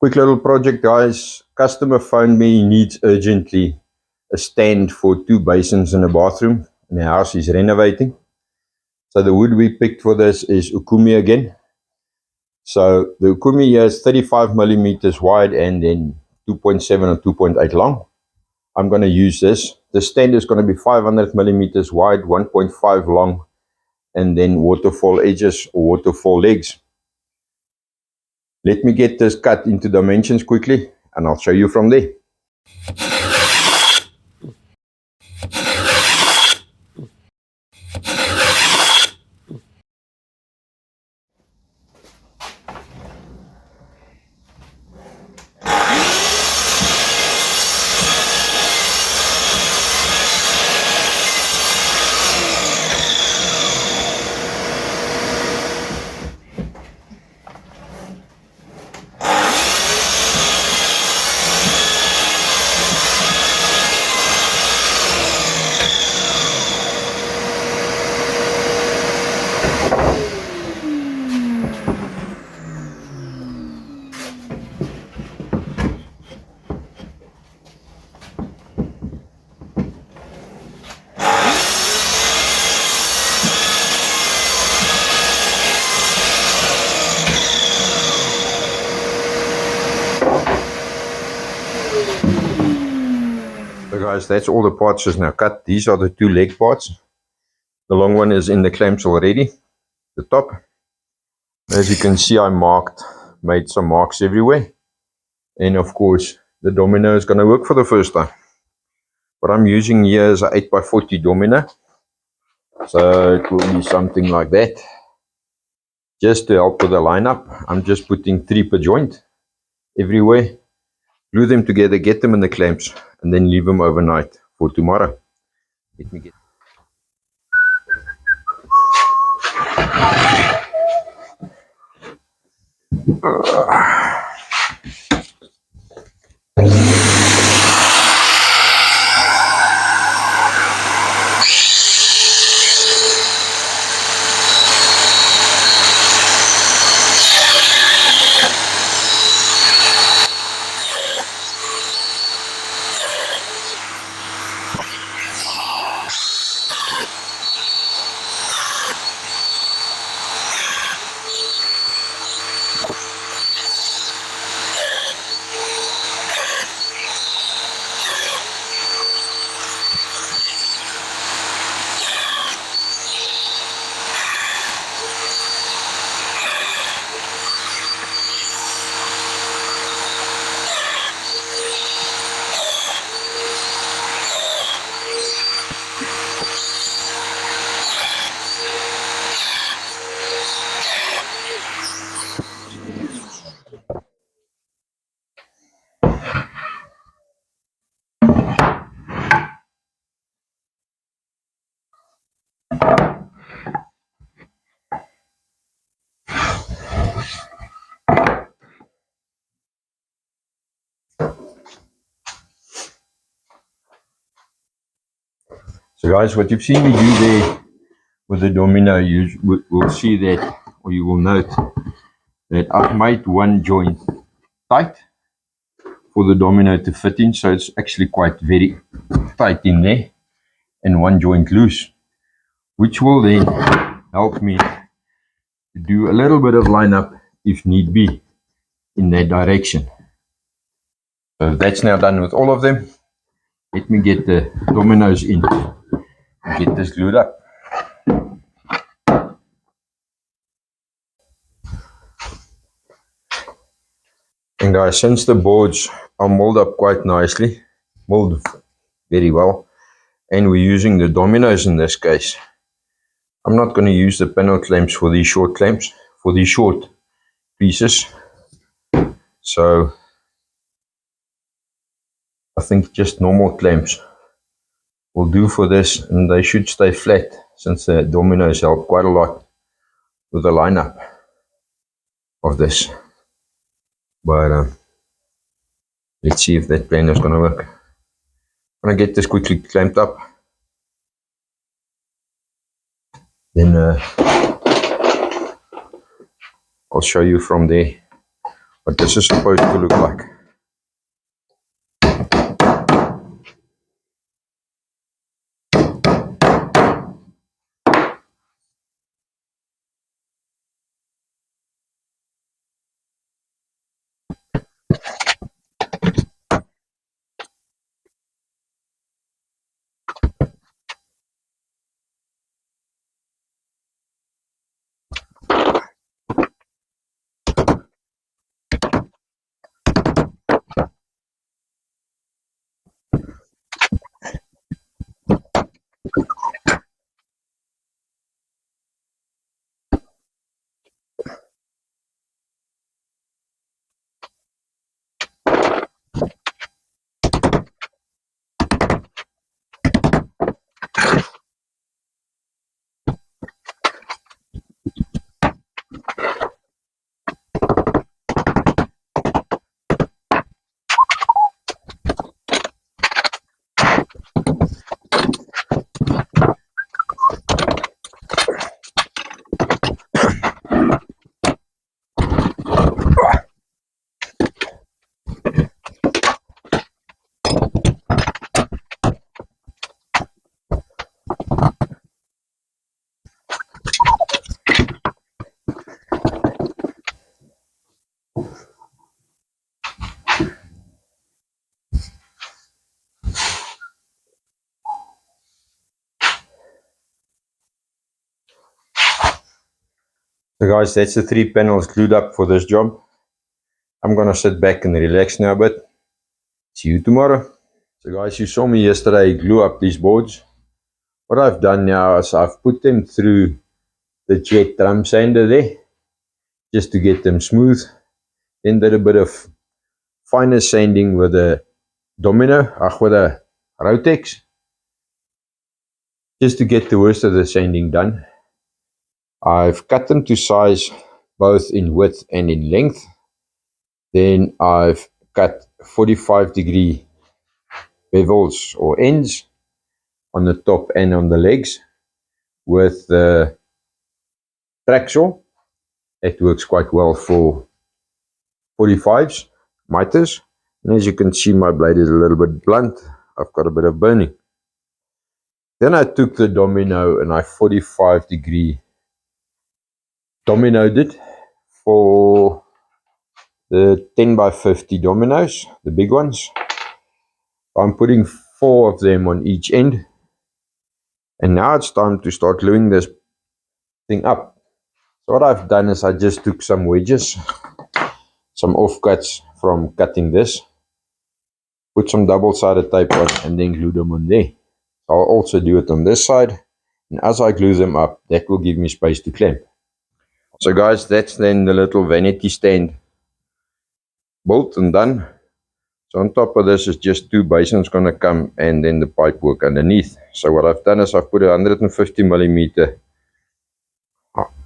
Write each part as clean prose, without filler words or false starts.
Quick little project, guys. Customer phoned me, he needs urgently a stand for 2 basins in a bathroom, and the house is renovating. So the wood we picked for this is ukumi again. So the ukumi here is 35 millimeters wide and then 2.7 or 2.8 long. I'm going to use this. The stand is going to be 500 millimeters wide, 1.5 long, and then waterfall edges or waterfall legs. Let me get this cut into dimensions quickly, and I'll show you from there. So guys, that's all the parts is now cut. These are the 2 leg parts. The long one is in the clamps already, the top. As you can see, I made some marks everywhere. And of course, the domino is going to work for the first time. What I'm using here is an 8x40 domino. So it will be something like that. Just to help with the lineup, I'm just putting 3 per joint everywhere. Glue them together, get them in the clamps, and then leave them overnight for tomorrow. Let me get. So guys, what you've seen me do there with the domino, you will see that, or you will note that I've made one joint tight for the domino to fit in, so it's actually quite very tight in there, and one joint loose, which will then help me to do a little bit of lineup if need be in that direction. So that's now done with all of them. Let me get the dominoes in and get this glued up. And guys, since the boards are molded up quite nicely, molded very well, and we're using the dominoes in this case, I'm not going to use the panel clamps for these short clamps, for these short pieces. So I think just normal clamps will do for this, and they should stay flat since the dominoes help quite a lot with the lineup of this. But let's see if that plan is going to work. I'm going to get this quickly clamped up. Then I'll show you from there what this is supposed to look like. So guys, that's the 3 panels glued up for this job. I'm gonna sit back and relax now a bit. See you tomorrow. So guys, you saw me yesterday glue up these boards. What I've done now is I've put them through the jet drum sander there, just to get them smooth. Then did a bit of finer sanding with a Domino, with a Rotex, just to get the worst of the sanding done. I've cut them to size, both in width and in length. Then I've cut 45-degree bevels or ends on the top and on the legs with the track saw. It works quite well for 45s, miters. And as you can see, my blade is a little bit blunt. I've got a bit of burning. Then I took the Domino and I 45-degree dominoed it for the 10x50 dominoes, the big ones. I'm putting 4 of them on each end. And now it's time to start gluing this thing up. So what I've done is I just took some wedges, some offcuts from cutting this, put some double-sided tape on, and then glue them on there. I'll also do it on this side, and as I glue them up, that will give me space to clamp. So guys, that's then the little vanity stand built and done. So on top of this is just 2 basins gonna come, and then the pipe work underneath. So what I've done is I've put a 150mm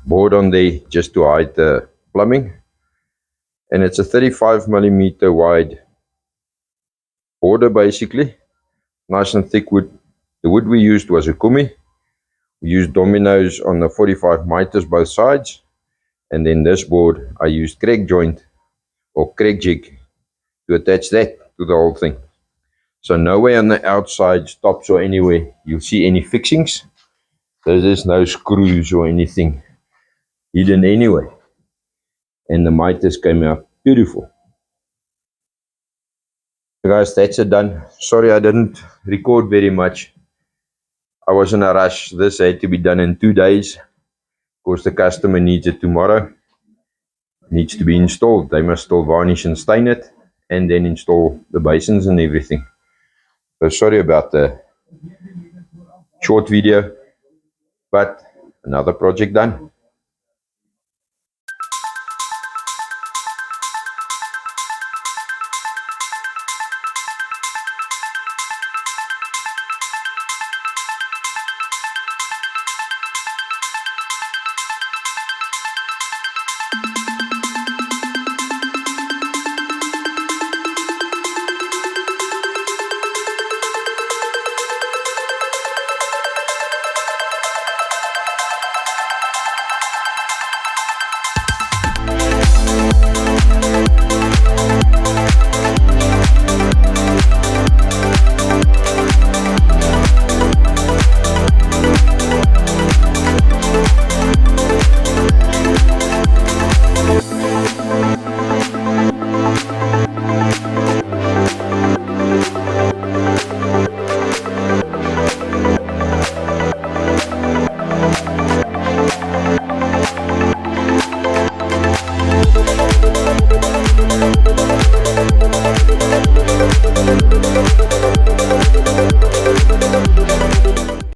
board on there just to hide the plumbing, and it's a 35mm wide border basically, nice and thick wood. The wood we used was a kumi. We used dominoes on the 45 miters both sides, and then this board I used crack joint or crack jig to attach that to the whole thing. So nowhere on the outside stops or anywhere you'll see any fixings. There's no screws or anything hidden anyway. And the miters came out beautiful. Guys, that's it done. Sorry I didn't record very much. I was in a rush. This had to be done in 2 days. Of course, the customer needs it tomorrow. It needs to be installed. They must still varnish and stain it, and then install the basins and everything. So sorry about the short video, but another project done.